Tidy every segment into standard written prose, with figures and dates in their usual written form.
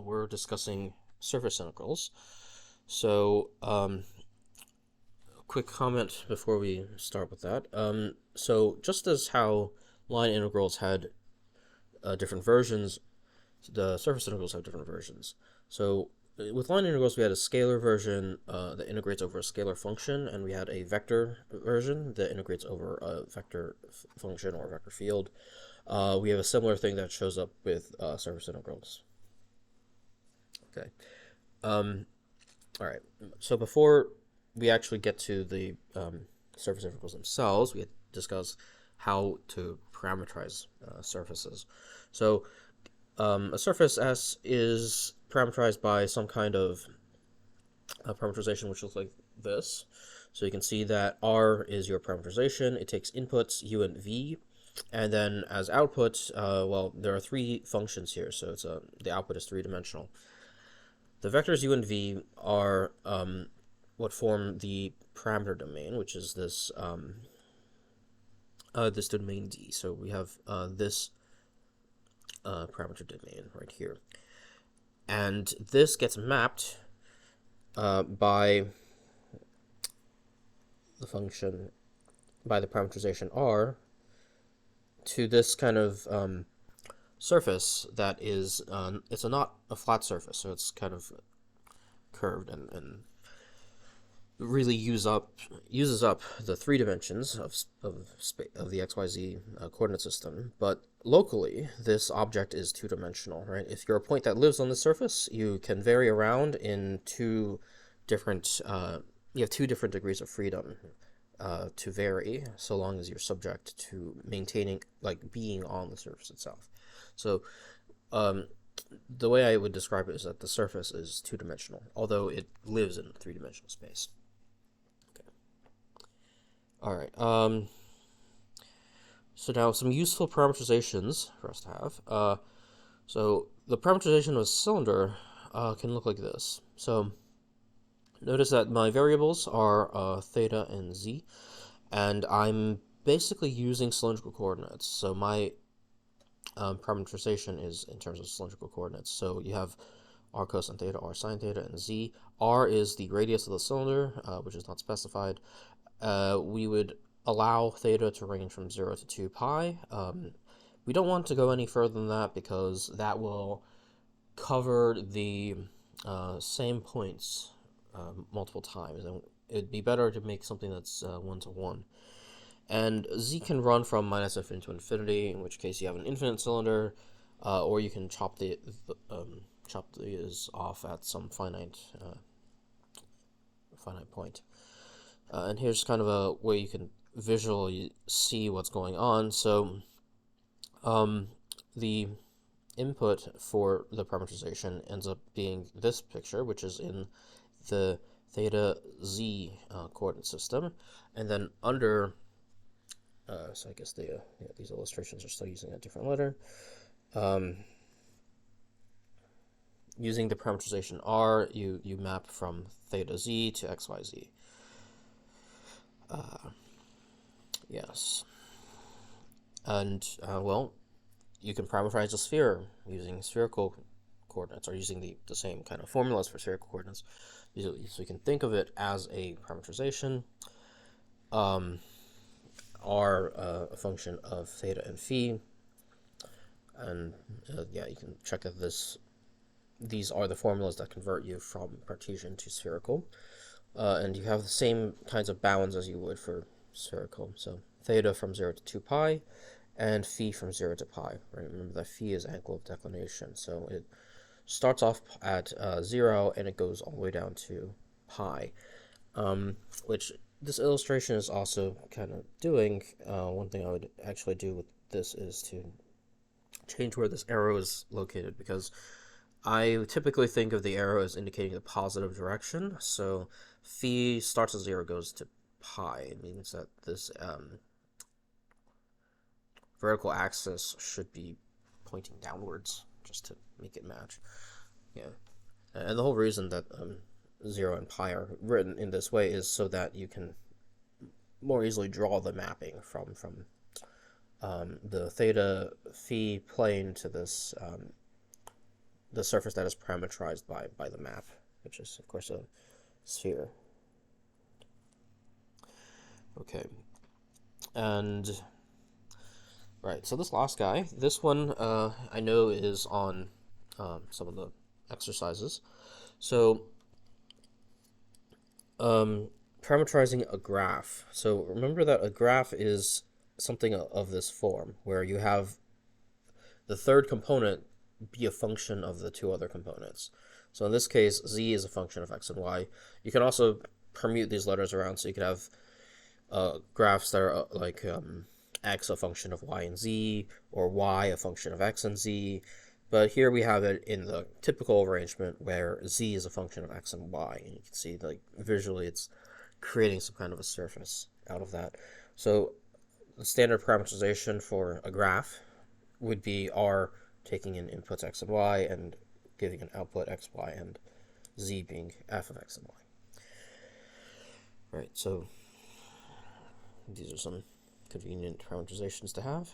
we're discussing surface integrals. So, quick comment before we start with that. So just as how line integrals had different versions, the surface integrals have different versions. So with line integrals, we had a scalar version that integrates over a scalar function, and we had a vector version that integrates over a vector function or vector field. We have a similar thing that shows up with surface integrals. Okay. All right. So before we actually get to the surface integrals themselves, we discuss how to parameterize surfaces. So a surface S is parameterized by some kind of parameterization which looks like this. So you can see that R is your parameterization. It takes inputs U and V, and then as output, well, there are three functions here, so it's the output is three-dimensional. The vectors U and V are what form the parameter domain, which is this this domain D. So we have this parameter domain right here, and this gets mapped by the function, by the parameterization R, to this kind of surface that is it's not a flat surface, so it's kind of curved and really uses up the three dimensions of the XYZ coordinate system. But locally, this object is two-dimensional, right? If you're a point that lives on the surface, you can vary around in two different you have two different degrees of freedom to vary, so long as you're subject to maintaining, like, being on the surface itself. So the way I would describe it is that the surface is two-dimensional, although it lives in three-dimensional space. All right. So now some useful parameterizations for us to have. So the parameterization of a cylinder can look like this. So notice that my variables are theta and z, and I'm basically using cylindrical coordinates. So my parameterization is in terms of cylindrical coordinates. So you have r cosine theta, r sine theta, and z. R is the radius of the cylinder, which is not specified. We would allow theta to range from 0 to 2 pi. We don't want to go any further than that because that will cover the same points multiple times, and it'd be better to make something that's 1 to 1. And z can run from minus infinity to infinity, in which case you have an infinite cylinder, or you can chop these off at some finite point. And here's kind of a way you can visually see what's going on. So the input for the parameterization ends up being this picture, which is in the theta z coordinate system, and then under so I guess these illustrations are still using a different letter. Using the parameterization R, you map from theta z to xyz. Yes. And, well, you can parameterize a sphere using spherical coordinates, or using the same kind of formulas for spherical coordinates. So you can think of it as a parameterization. R a function of theta and phi. And, yeah, you can check that these are the formulas that convert you from Cartesian to spherical. And you have the same kinds of bounds as you would for spherical. So theta from 0 to 2 pi, and phi from 0 to pi. Right? Remember that phi is angle of declination. So it starts off at 0, and it goes all the way down to pi, which this illustration is also kind of doing. One thing I would actually do with this is to change where this arrow is located, because I typically think of the arrow as indicating the positive direction. So phi starts at 0, goes to pi. It means that this vertical axis should be pointing downwards, just to make it match. Yeah, and the whole reason that 0 and pi are written in this way is so that you can more easily draw the mapping from the theta phi plane to this the surface that is parameterized by the map, which is of course a sphere. Okay, and right, so this last guy, this one I know is on some of the exercises. So parameterizing a graph. So remember that a graph is something of this form, where you have the third component be a function of the two other components. So in this case, z is a function of x and y. You can also permute these letters around, so you could have graphs that are like x a function of y and z, or y a function of x and z. But here we have it in the typical arrangement where z is a function of x and y, and you can see like visually it's creating some kind of a surface out of that. So the standard parameterization for a graph would be R taking in inputs x and y and giving an output x, y, and z being f of x and y. Right, so these are some convenient parameterizations to have.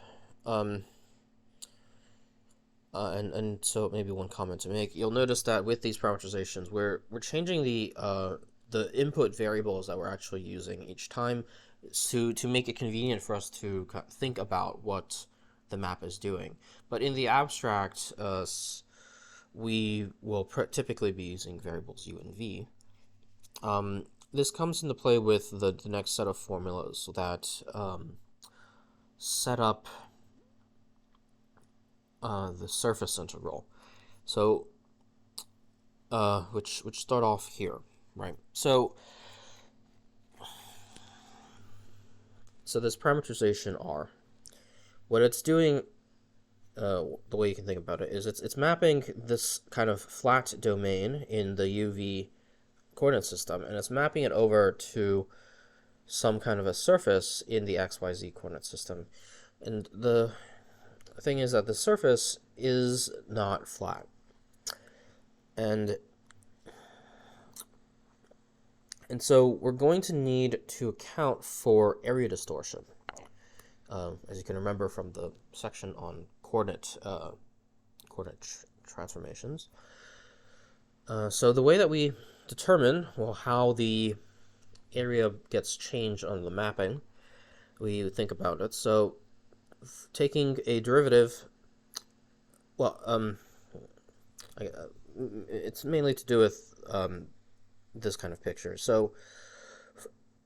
And so maybe one comment to make. You'll notice that with these parameterizations, we're changing the input variables that we're actually using each time to make it convenient for us to think about what the map is doing. But in the abstract, we will typically be using variables u and v. This comes into play with the next set of formulas that set up the surface integral. So, which start off here, right? So this parameterization R, what it's doing, the way you can think about it is it's mapping this kind of flat domain in the UV coordinate system, and it's mapping it over to some kind of a surface in the XYZ coordinate system. And the thing is that the surface is not flat. And so we're going to need to account for area distortion. As you can remember from the section on coordinate transformations. So the way that we determine, well, how the area gets changed on the mapping, we think about it. So taking a derivative, well, it's mainly to do with this kind of picture. So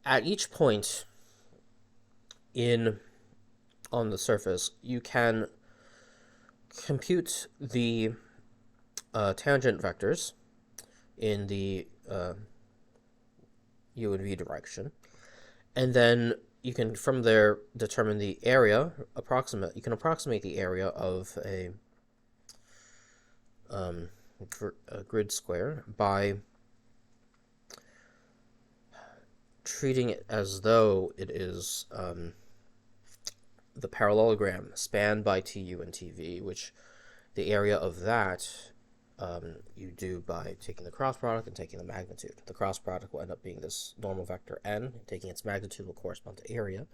at each point on the surface, you can compute the tangent vectors in the u and v direction, and then you can from there determine the area, you can approximate the area of a grid square by treating it as though it is the parallelogram spanned by TU and TV, which the area of that you do by taking the cross product and taking the magnitude. The cross product will end up being this normal vector n, taking its magnitude will correspond to area.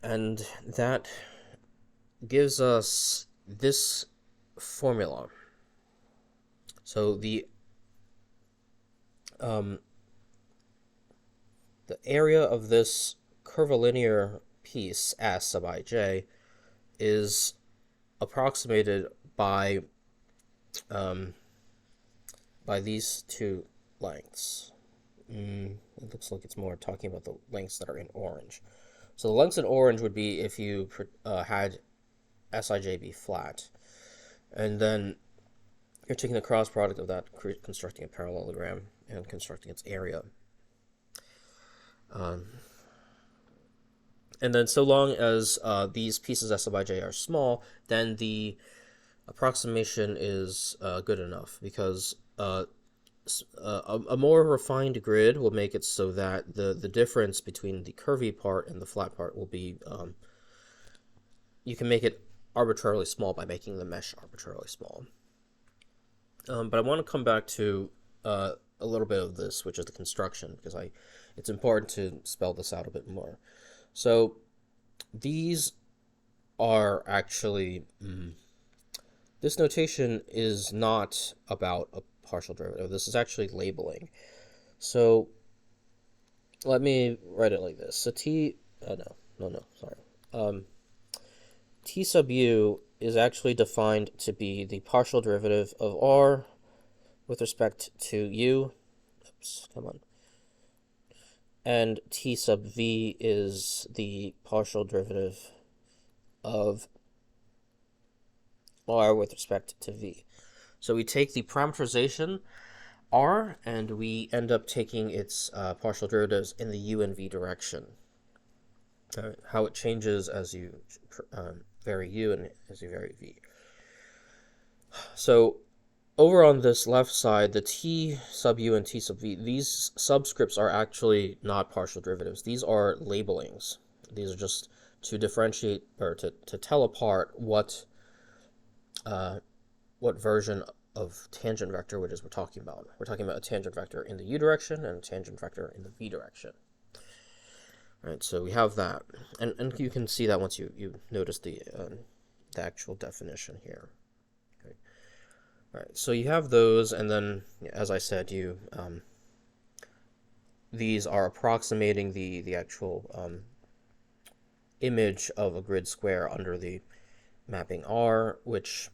And that gives us this formula. So the area of this curvilinear piece S sub ij is approximated by these two lengths. It looks like it's more talking about the lengths that are in orange. So the lengths in orange would be if you had Sij be flat, and then you're taking the cross product of that, constructing a parallelogram and constructing its area. And then so long as these pieces S sub ij are small, then the approximation is good enough, because a more refined grid will make it so that the difference between the curvy part and the flat part will be, you can make it arbitrarily small by making the mesh arbitrarily small. But I want to come back to a little bit of this, which is the construction, because it's important to spell this out a bit more. So these are actually this notation is not about a partial derivative. This is actually labeling. So let me write it like this. So sorry. T sub u is actually defined to be the partial derivative of r with respect to u. Oops, come on. And T sub v is the partial derivative of r with respect to v. So we take the parameterization r, and we end up taking its partial derivatives in the u and v direction. How it changes as you vary u and as you vary v. So over on this left side, the t sub u and t sub v, these subscripts are actually not partial derivatives. These are labelings. These are just to differentiate, or to tell apart what version of tangent vector we're talking about. We're talking about a tangent vector in the u direction and a tangent vector in the v direction. All right, so we have that, and you can see that once you notice the actual definition here. Okay. All right, so you have those, and then, as I said, these are approximating the actual image of a grid square under the mapping R, which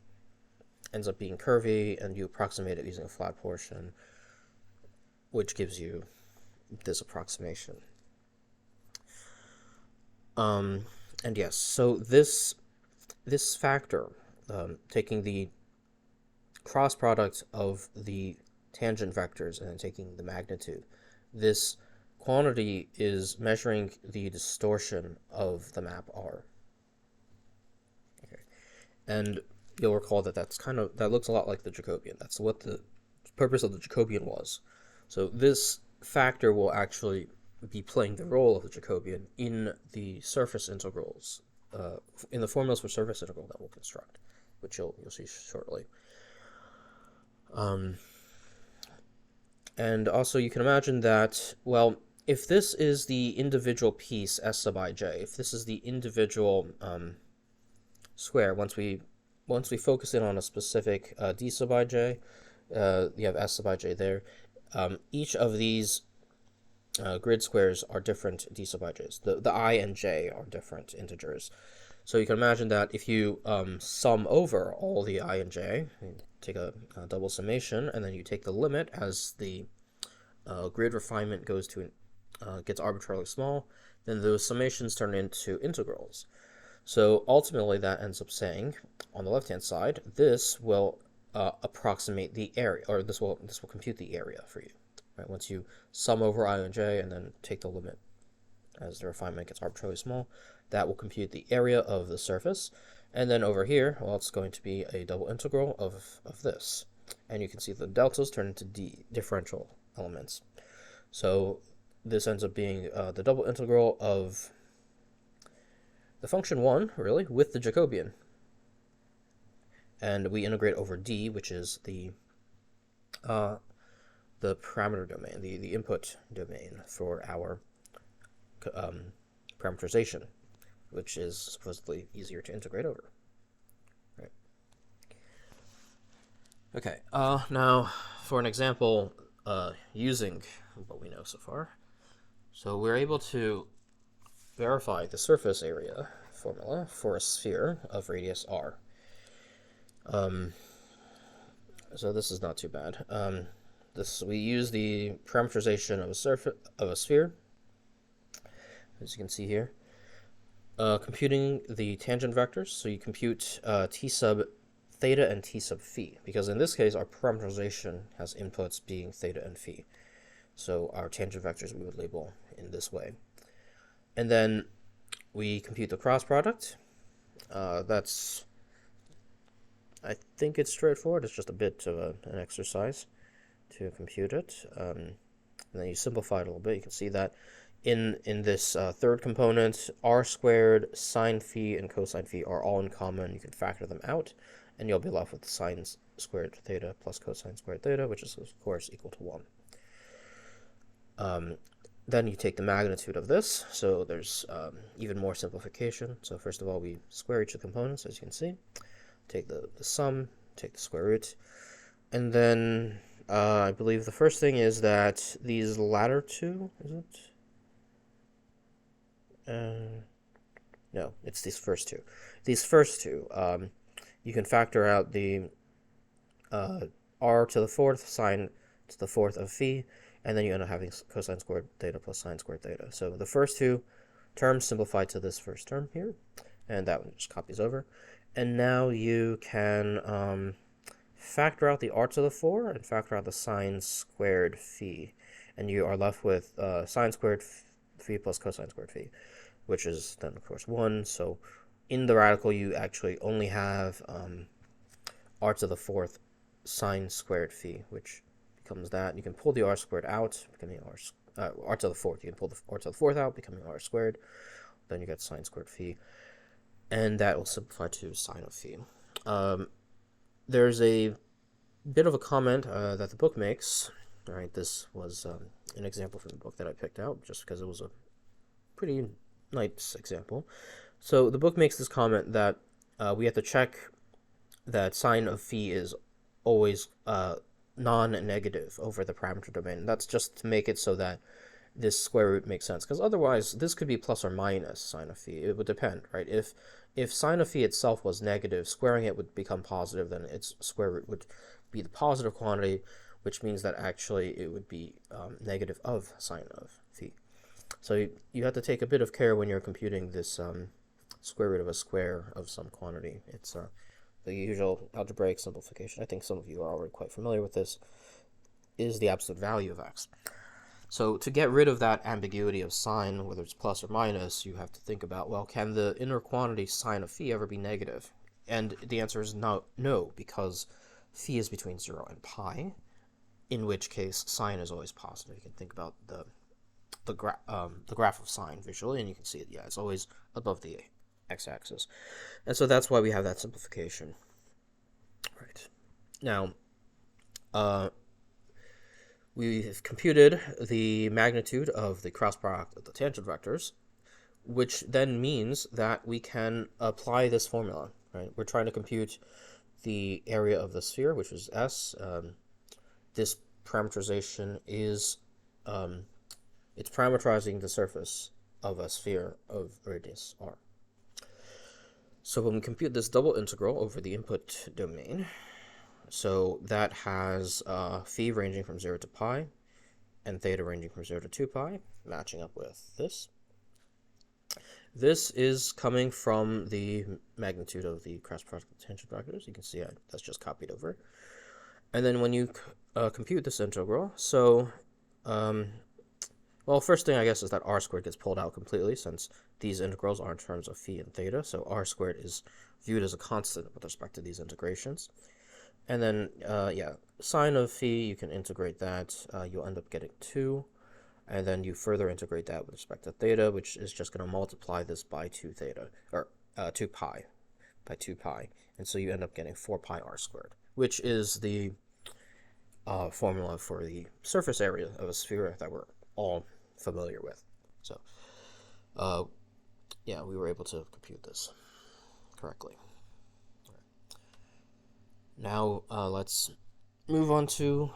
ends up being curvy, and you approximate it using a flat portion, which gives you this approximation. And yes, so this factor, taking the cross product of the tangent vectors and then taking the magnitude, this quantity is measuring the distortion of the map R. Okay. And you'll recall that that looks a lot like the Jacobian. That's what the purpose of the Jacobian was. So this factor will actually be playing the role of the Jacobian in the surface integrals, in the formulas for surface integral that we'll construct, which you'll see shortly. And also you can imagine that, well, if this is the individual piece S sub ij, if this is the individual square, once we focus in on a specific d sub ij, you have S sub ij there. Each of these grid squares are different d sub ij's. The I and j are different integers. So you can imagine that if you sum over all the I and j, you take a double summation, and then you take the limit as the grid refinement gets arbitrarily small, then those summations turn into integrals. So ultimately that ends up saying, on the left-hand side, this will approximate the area, or this will compute the area for you. Right? Once you sum over I and j and then take the limit as the refinement gets arbitrarily small, that will compute the area of the surface. And then over here, well, it's going to be a double integral of this. And you can see the deltas turn into differential elements. So this ends up being the double integral of the function 1, really, with the Jacobian. And we integrate over d, which is the parameter domain, the input domain for our parameterization, which is supposedly easier to integrate over. Right. Okay, now for an example using what we know so far. So we're able to verify the surface area formula for a sphere of radius r. So this is not too bad. We use the parameterization of a sphere, as you can see here, computing the tangent vectors. So you compute t sub theta and t sub phi, because in this case our parameterization has inputs being theta and phi. So our tangent vectors we would label in this way. And then we compute the cross product. I think it's straightforward. It's just a bit of an exercise to compute it. And then you simplify it a little bit. You can see that in this third component, r squared, sine phi, and cosine phi are all in common. You can factor them out, and you'll be left with sine squared theta plus cosine squared theta, which is, of course, equal to 1. Then you take the magnitude of this, so there's even more simplification. So first of all, we square each of the components, as you can see. take the sum, take the square root, and then I believe the first thing is that these latter two, is it? No, it's these first two. These first two, you can factor out the r to the fourth, sine to the fourth of phi, and then you end up having cosine squared theta plus sine squared theta. So the first two terms simplify to this first term here, and that one just copies over. And now you can factor out the r to the 4 and factor out the sine squared phi, and you are left with sine squared phi plus cosine squared phi, which is then of course 1. So in the radical you actually only have r to the 4th sine squared phi, which becomes that. You can pull the r squared out, becoming r to the 4th. You can pull the r to the 4th out, becoming r squared. Then you get sine squared phi, and that will simplify to sine of phi. There's a bit of a comment that the book makes. All right, this was an example from the book that I picked out just because it was a pretty nice example. So the book makes this comment that we have to check that sine of phi is always non-negative over the parameter domain. And that's just to make it so that this square root makes sense, because otherwise this could be plus or minus sine of phi. It would depend, right? If sine of phi itself was negative, squaring it would become positive, then its square root would be the positive quantity, which means that actually it would be negative of sine of phi. So you have to take a bit of care when you're computing this square root of a square of some quantity. It's the usual algebraic simplification. I think some of you are already quite familiar with this, is the absolute value of x. So to get rid of that ambiguity of sign, whether it's plus or minus, you have to think about, well, can the inner quantity sine of phi ever be negative? And the answer is no, because phi is between 0 and pi, in which case sine is always positive. You can think about the graph of sine visually, and you can see it. Yeah, it's always above the x-axis. And so that's why we have that simplification. Right. Now, we have computed the magnitude of the cross product of the tangent vectors, which then means that we can apply this formula, right? We're trying to compute the area of the sphere, which is S. This parameterization is, it's parameterizing the surface of a sphere of radius r. So when we compute this double integral over the input domain, so that has phi ranging from 0 to pi, and theta ranging from 0 to 2 pi, matching up with this. This is coming from the magnitude of the cross product of the tangent vectors. You can see that's just copied over. And then when you compute this integral, so, well, first thing I guess is that r squared gets pulled out completely, since these integrals are in terms of phi and theta, so r squared is viewed as a constant with respect to these integrations. And then, yeah, sine of phi, you can integrate that. You'll end up getting 2. And then you further integrate that with respect to theta, which is just going to multiply this by 2 theta, or 2 pi, by 2 pi. And so you end up getting 4 pi r squared, which is the formula for the surface area of a sphere that we're all familiar with. So, yeah, we were able to compute this correctly. Now, let's move on to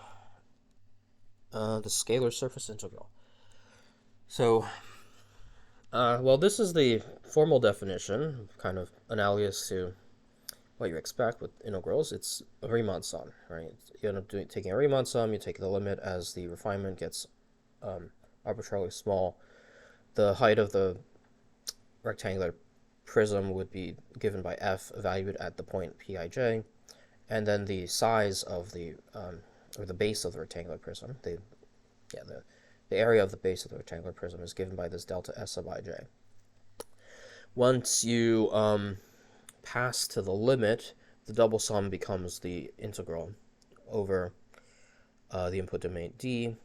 the scalar surface integral. So, well, this is the formal definition, kind of analogous to what you expect with integrals. It's a Riemann sum, right? You end up taking a Riemann sum, you take the limit as the refinement gets arbitrarily small. The height of the rectangular prism would be given by f, evaluated at the point Pij, and then the size of the or the base of the rectangular prism, the area of the base of the rectangular prism is given by this delta S sub ij. Once you pass to the limit, the double sum becomes the integral over the input domain D.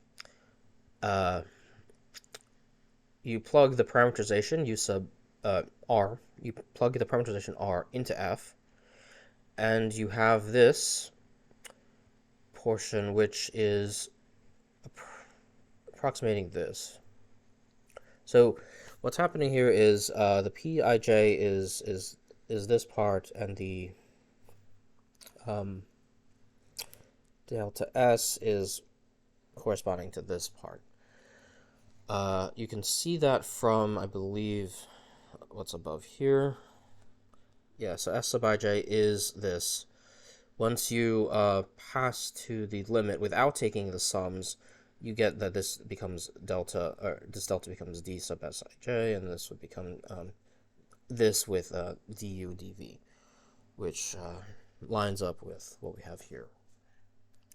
You plug the parameterization U sub R. You plug the parameterization R into F, and you have this portion which is approximating this. So what's happening here is the Pij is this part, and the um, delta S is corresponding to this part. You can see that from, I believe, what's above here. Yeah, so S sub ij is this. Once you pass to the limit without taking the sums, you get that this becomes delta, or this delta becomes d sub Sij, and this would become this with du dv, which lines up with what we have here.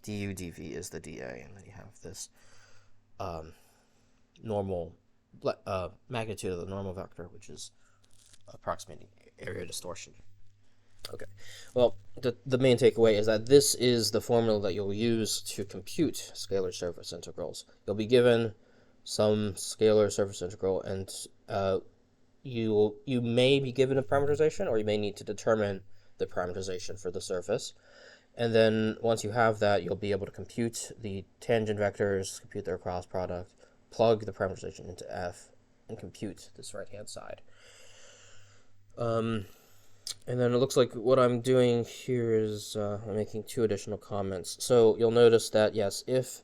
Du dv is the dA, and then you have this normal magnitude of the normal vector, which is approximating area distortion. Okay, well, the main takeaway is that this is the formula that you'll use to compute scalar surface integrals. You'll be given some scalar surface integral, and you may be given a parameterization, or you may need to determine the parameterization for the surface. And then once you have that, you'll be able to compute the tangent vectors, compute their cross product, plug the parameterization into F, and compute this right-hand side. And then it looks like what I'm doing here is I'm making two additional comments. So you'll notice that, yes, if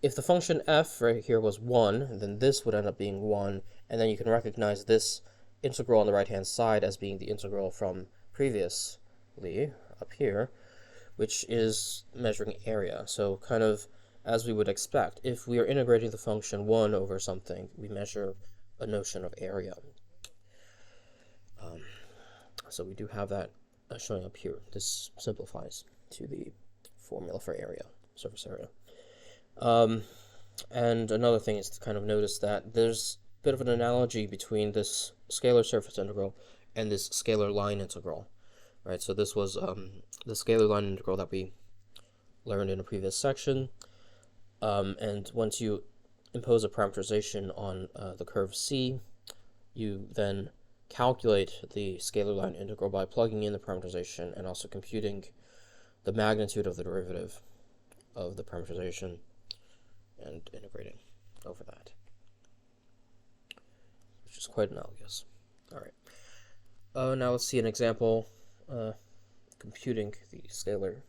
the function f right here was 1, then this would end up being 1, and then you can recognize this integral on the right-hand side as being the integral from previously, up here, which is measuring area. So kind of as we would expect, if we are integrating the function 1 over something, we measure a notion of area. So we do have that showing up here. This simplifies to the formula for area, surface area. And another thing is to kind of notice that there's a bit of an analogy between this scalar surface integral and this scalar line integral. Right, so this was the scalar line integral that we learned in a previous section. And once you impose a parameterization on the curve C, you then calculate the scalar line integral by plugging in the parameterization and also computing the magnitude of the derivative of the parameterization and integrating over that, which is quite analogous. All right. Now let's see an example computing the scalar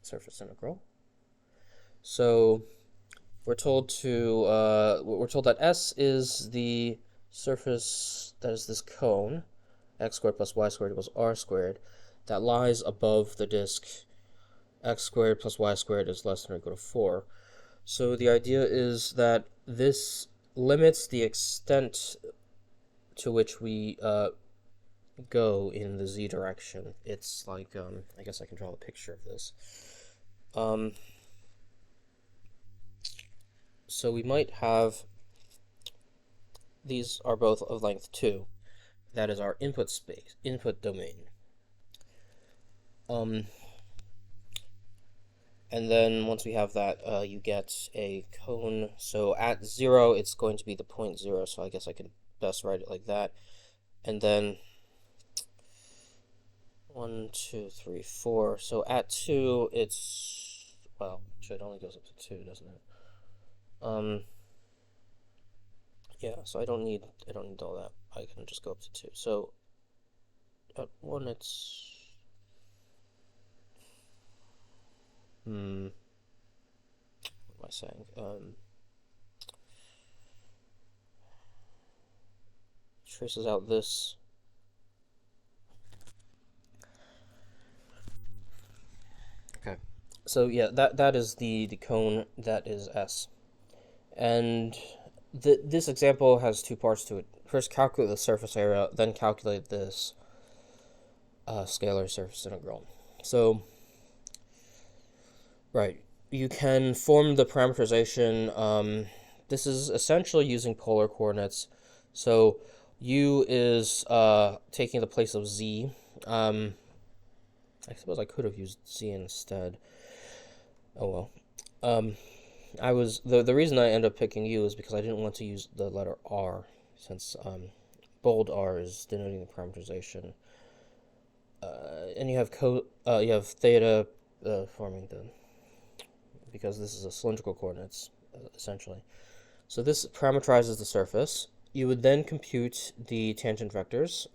surface integral. So we're told that S is the surface that is this cone, x squared plus y squared equals r squared, that lies above the disk x squared plus y squared is less than or equal to 4. So the idea is that this limits the extent to which we go in the z direction. It's like, I guess I can draw a picture of this. So we might have, these are both of length 2. That is our input space, input domain. And then once we have that, you get a cone. So at 0, it's going to be the point 0, so I guess I can best write it like that. And then 1, 2, 3, 4. So at 2, it's, well, actually it only goes up to 2, doesn't it? Yeah, so I don't need all that. I can just go up to 2. So at 1, it's what am I saying? Traces out this. Okay. So yeah, that is the cone, that is S. And this example has two parts to it. First, calculate the surface area, then calculate this scalar surface integral. So, right, you can form the parameterization. This is essentially using polar coordinates. So, u is taking the place of z. I suppose I could have used z instead. Oh well. The reason I ended up picking U is because I didn't want to use the letter R, since bold R is denoting the parameterization. And you have theta forming because this is a cylindrical coordinates essentially. So this parameterizes the surface. You would then compute the tangent vectors,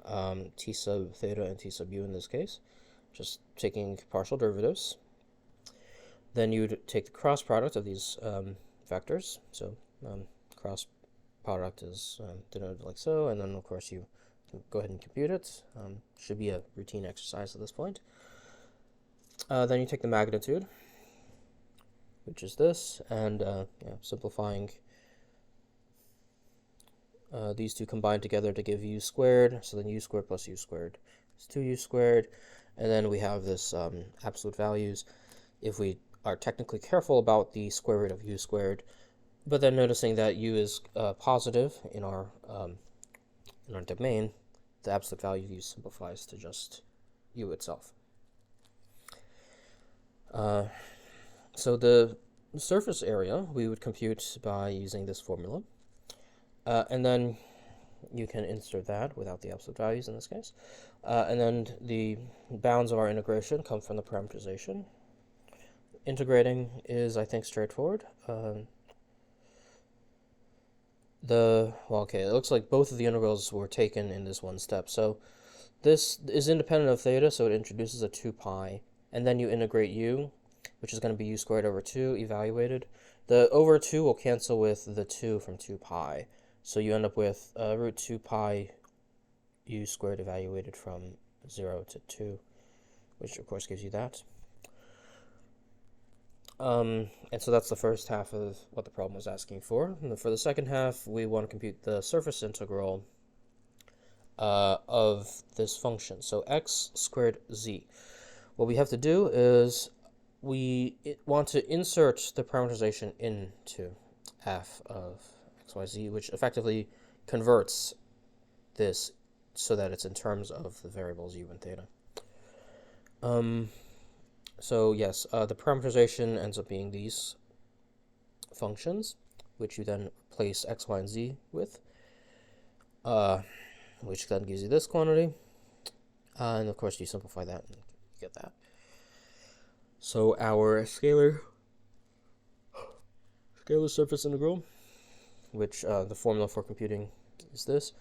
t sub theta and t sub u in this case, just taking partial derivatives. Then you'd take the cross product of these vectors. So cross product is denoted like so, and then of course you can go ahead and compute it. Should be a routine exercise at this point. Then you take the magnitude, which is this, and simplifying these two combined together to give u squared, so then u squared plus u squared is 2u squared, and then we have this absolute values if we are technically careful about the square root of u squared, but then noticing that u is positive in our domain, the absolute value of u simplifies to just u itself. So the surface area we would compute by using this formula, and then you can insert that without the absolute values in this case, and then the bounds of our integration come from the parameterization. Integrating is, I think, straightforward. It looks like both of the integrals were taken in this one step. So this is independent of theta, so it introduces a 2 pi, and then you integrate u, which is going to be u squared over 2 evaluated. The over 2 will cancel with the 2 from 2 pi, so you end up with root 2 pi u squared evaluated from 0 to 2, which of course gives you that. And so that's the first half of what the problem was asking for. And for the second half, we want to compute the surface integral of this function. So x squared z. What we have to do is we want to insert the parameterization into f of xyz, which effectively converts this so that it's in terms of the variables u and theta. So yes, the parameterization ends up being these functions, which you then replace x, y, and z with, which then gives you this quantity, and of course you simplify that and you get that. So our scalar surface integral, which the formula for computing is this.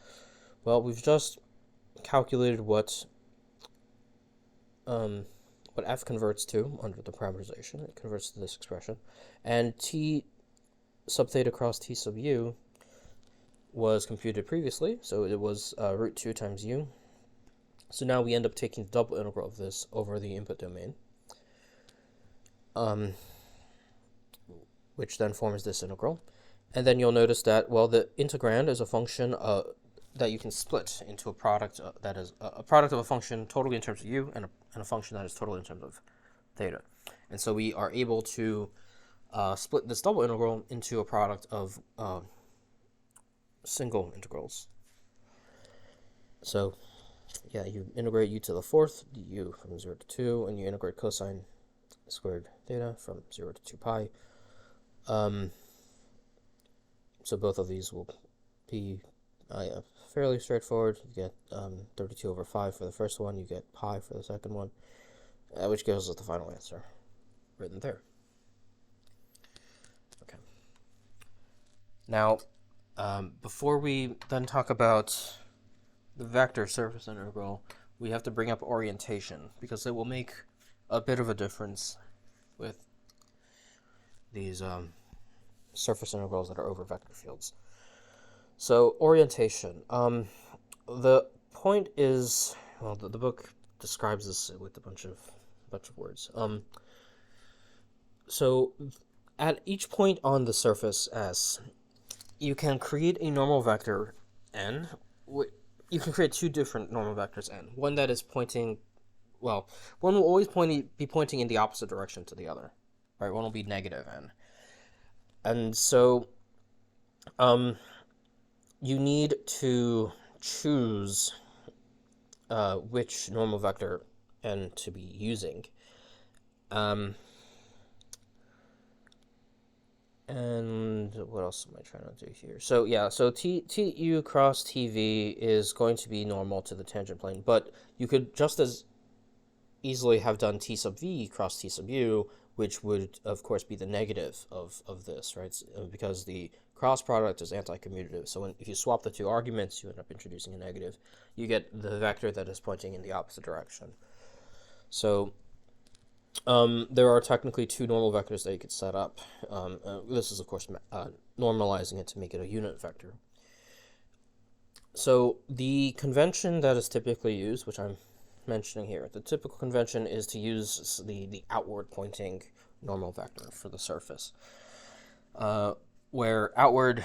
Well, we've just calculated what f converts to under the parameterization. It converts to this expression. And t sub theta cross t sub u was computed previously, so it was root 2 times u. So now we end up taking the double integral of this over the input domain, which then forms this integral. And then you'll notice that, well, the integrand is a function that you can split into a product that is a product of a function totally in terms of u and a function that is totally in terms of theta. And so we are able to split this double integral into a product of single integrals. So yeah, you integrate u to the fourth du from 0 to 2, and you integrate cosine squared theta from 0 to 2 pi. So both of these will be fairly straightforward. You get 32 over 5 for the first one, you get pi for the second one, which gives us the final answer written there. Okay. Now, before we then talk about the vector surface integral, we have to bring up orientation, because it will make a bit of a difference with these surface integrals that are over vector fields. So orientation. The point is, well, the book describes this with a bunch of words. So at each point on the surface S, you can create a normal vector n. You can create two different normal vectors n. One that is pointing, well, one will always be pointing in the opposite direction to the other, right? One will be negative n. And so, you need to choose which normal vector n to be using. And what else am I trying to do here? So yeah, so TU cross TV is going to be normal to the tangent plane, but you could just as easily have done T sub V cross T sub U, which would of course be the negative of this, right? Because the cross product is anti-commutative. So if you swap the two arguments, you end up introducing a negative. You get the vector that is pointing in the opposite direction. So there are technically two normal vectors that you could set up. This is, of course, normalizing it to make it a unit vector. So the convention that is typically used, which I'm mentioning here, the typical convention is to use the outward pointing normal vector for the surface, where outward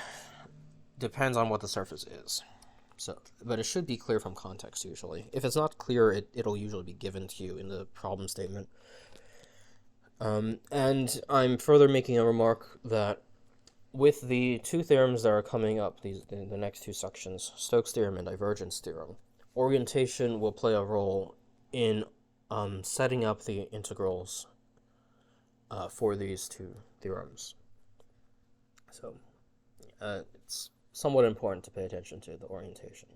depends on what the surface is. So, but it should be clear from context usually. If it's not clear, it'll usually be given to you in the problem statement. And I'm further making a remark that with the two theorems that are coming up, the next two sections, Stokes' theorem and divergence theorem, orientation will play a role in setting up the integrals for these two theorems. So it's somewhat important to pay attention to the orientation.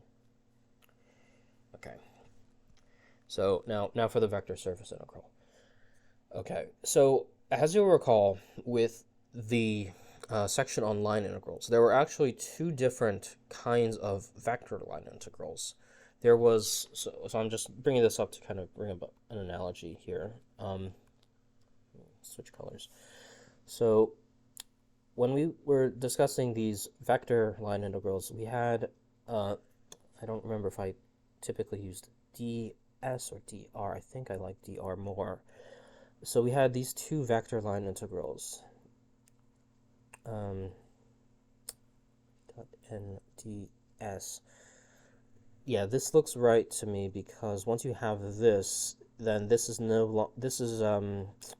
Okay. So now for the vector surface integral. Okay, so as you'll recall, with the section on line integrals, there were actually two different kinds of vector line integrals. There was, so I'm just bringing this up to kind of bring up an analogy here. Switch colors. So when we were discussing these vector line integrals, we had, I don't remember if I typically used ds or dr. I think I like dr more. So we had these two vector line integrals. .nds. Yeah, this looks right to me because once you have this, then this is a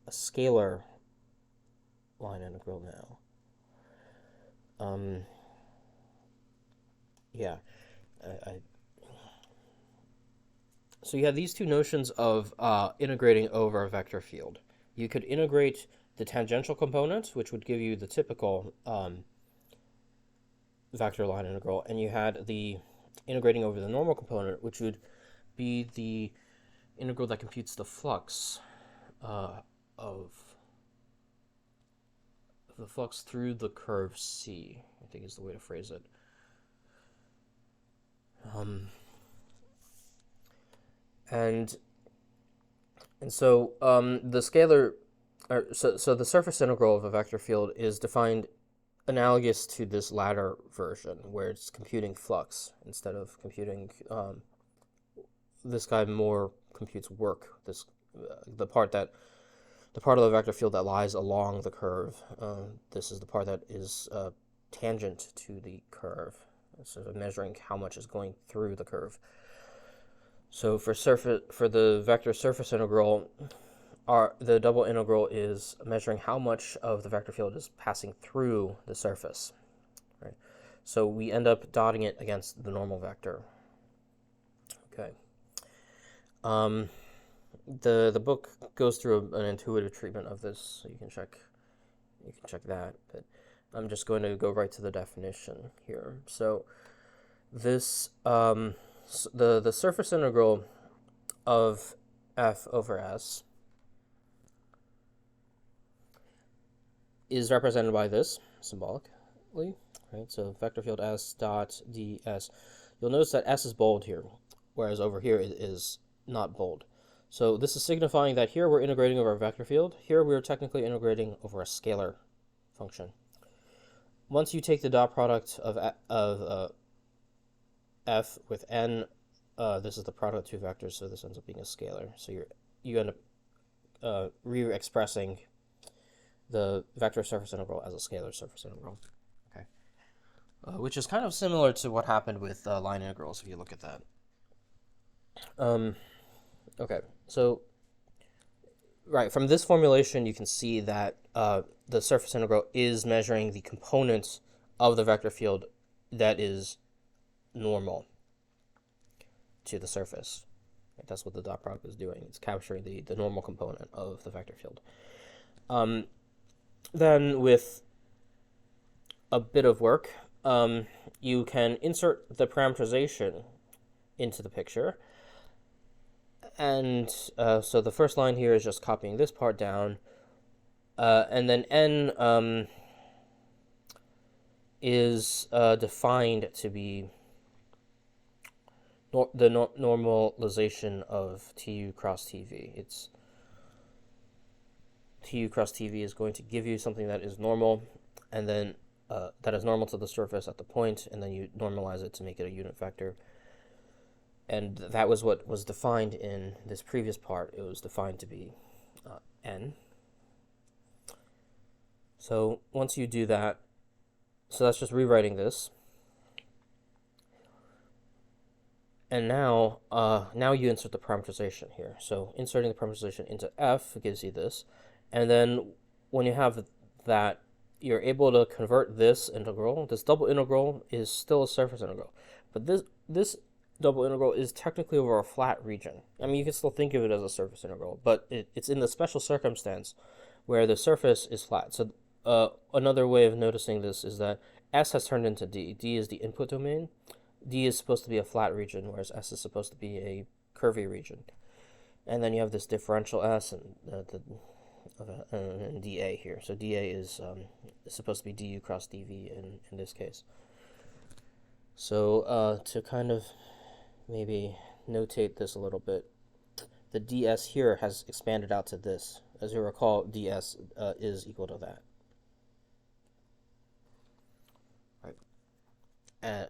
scalar line integral now. Yeah, so you have these two notions of integrating over a vector field. You could integrate the tangential component, which would give you the typical vector line integral, and you had the integrating over the normal component, which would be the integral that computes the flux of the flux through the curve C, I think is the way to phrase it. And so the scalar, so the surface integral of a vector field is defined analogous to this latter version, where it's computing flux instead of computing. This guy more computes work. The part of the vector field that lies along the curve. This is the part that is tangent to the curve, sort of measuring how much is going through the curve. So for the vector surface integral, the double integral is measuring how much of the vector field is passing through the surface. Right? So we end up dotting it against the normal vector. Okay. The book goes through an intuitive treatment of this, so you can check that. But I'm just going to go right to the definition here. So this the surface integral of f over s is represented by this symbolically, right? So vector field s dot ds. You'll notice that s is bold here, whereas over here it is not bold. So this is signifying that here we're integrating over a vector field. Here we're technically integrating over a scalar function. Once you take the dot product of f with n, this is the product of two vectors, so this ends up being a scalar. So you end up re-expressing the vector surface integral as a scalar surface integral. Okay, which is kind of similar to what happened with line integrals if you look at that. Okay, so right from this formulation you can see that the surface integral is measuring the component of the vector field that is normal to the surface. Right? That's what the dot product is doing. It's capturing the normal component of the vector field. Then with a bit of work, you can insert the parameterization into the picture. And so the first line here is just copying this part down. And then n is defined to be normalization of TU cross TV. It's TU cross TV is going to give you something that is normal, and then that is normal to the surface at the point, and then you normalize it to make it a unit vector. And that was what was defined in this previous part. It was defined to be n. So once you do that, so that's just rewriting this. And now you insert the parameterization here. So inserting the parameterization into f gives you this. And then when you have that, you're able to convert this integral. This double integral is still a surface integral. But this double integral is technically over a flat region. I mean, you can still think of it as a surface integral, but it's in the special circumstance where the surface is flat. So another way of noticing this is that S has turned into D. D is the input domain. D is supposed to be a flat region, whereas S is supposed to be a curvy region. And then you have this differential S and dA here. So dA is supposed to be du cross dv in this case. So to kind of maybe notate this a little bit, the ds here has expanded out to this. As you recall, ds is equal to that.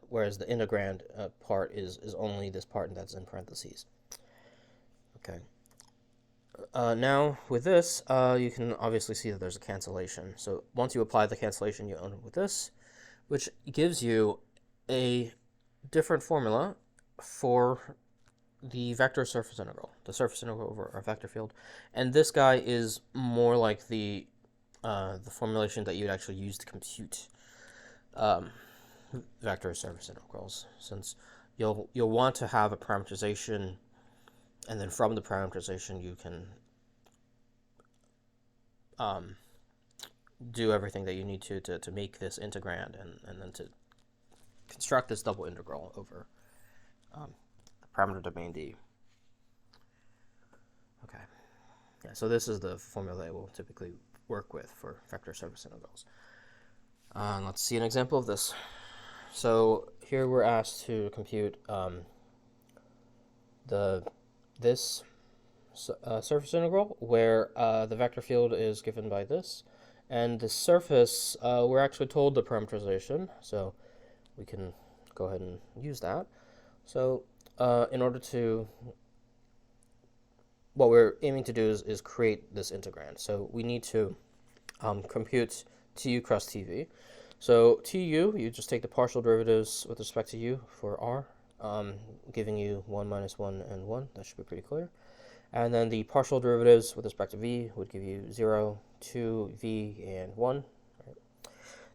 Whereas the integrand part is only this part that's in parentheses. Okay. Now with this, you can obviously see that there's a cancellation. So once you apply the cancellation, you own it with this, which gives you a different formula for the vector surface integral, the surface integral over our vector field. And this guy is more like the formulation that you'd actually use to compute vector surface integrals, since you'll want to have a parameterization, and then from the parameterization you can do everything that you need to make this integrand, and then to construct this double integral over the parameter domain D. Okay, yeah, so this is the formula that we'll typically work with for vector surface integrals. Let's see an example of this. So here we're asked to compute this surface integral, where the vector field is given by this, and the surface, we're actually told the parameterization, so we can go ahead and use that. So in order to, what we're aiming to do is create this integrand. So we need to compute tu cross tv. So tu, you just take the partial derivatives with respect to u for r, giving you 1 minus 1 and 1. That should be pretty clear. And then the partial derivatives with respect to v would give you 0, 2, v, and 1. Right.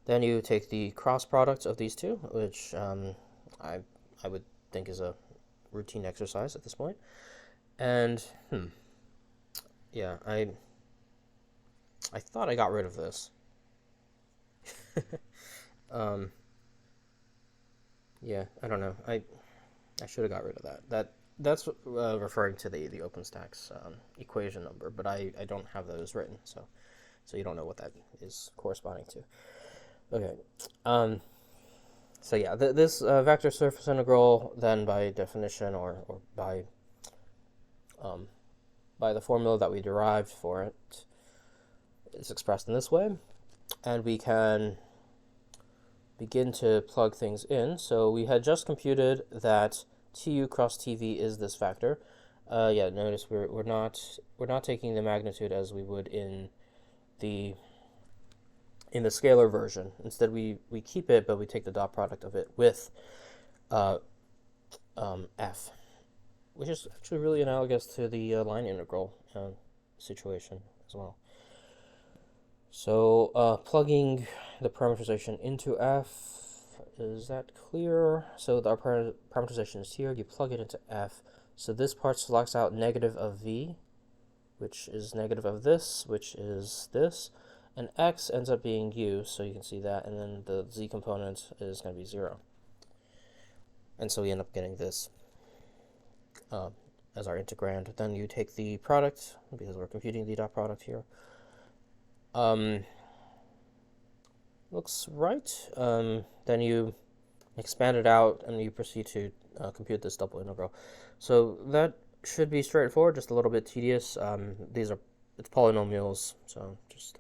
Then you take the cross product of these two, which I would think is a routine exercise at this point. And, yeah, I thought I got rid of this. Yeah, I don't know. I should have got rid of that. That's referring to the OpenStack's equation number, but I don't have those written, so you don't know what that is corresponding to. Okay. So yeah, this vector surface integral, then by definition or by the formula that we derived for it, is expressed in this way, and we can begin to plug things in. So we had just computed that tu cross tv is this vector. Yeah, notice we're not taking the magnitude as we would in the scalar version. Instead, we keep it, but we take the dot product of it with f, which is actually really analogous to the line integral situation as well. So plugging the parameterization into f, is that clear? So our parameterization is here. You plug it into f. So this part selects out negative of v, which is negative of this, which is this. And x ends up being u, so you can see that. And then the z component is going to be 0. And so we end up getting this as our integrand. Then you take the product, because we're computing the dot product here. Looks right. Then you expand it out and you proceed to compute this double integral. So that should be straightforward, just a little bit tedious. It's polynomials, so just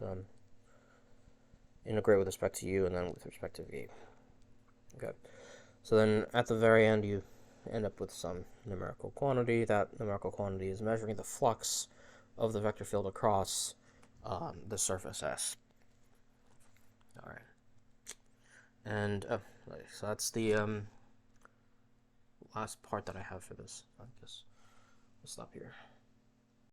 integrate with respect to u and then with respect to v. Okay. So then at the very end, you end up with some numerical quantity. That numerical quantity is measuring the flux of the vector field across the surface S. All right. And so that's the last part that I have for this. I guess we'll stop here.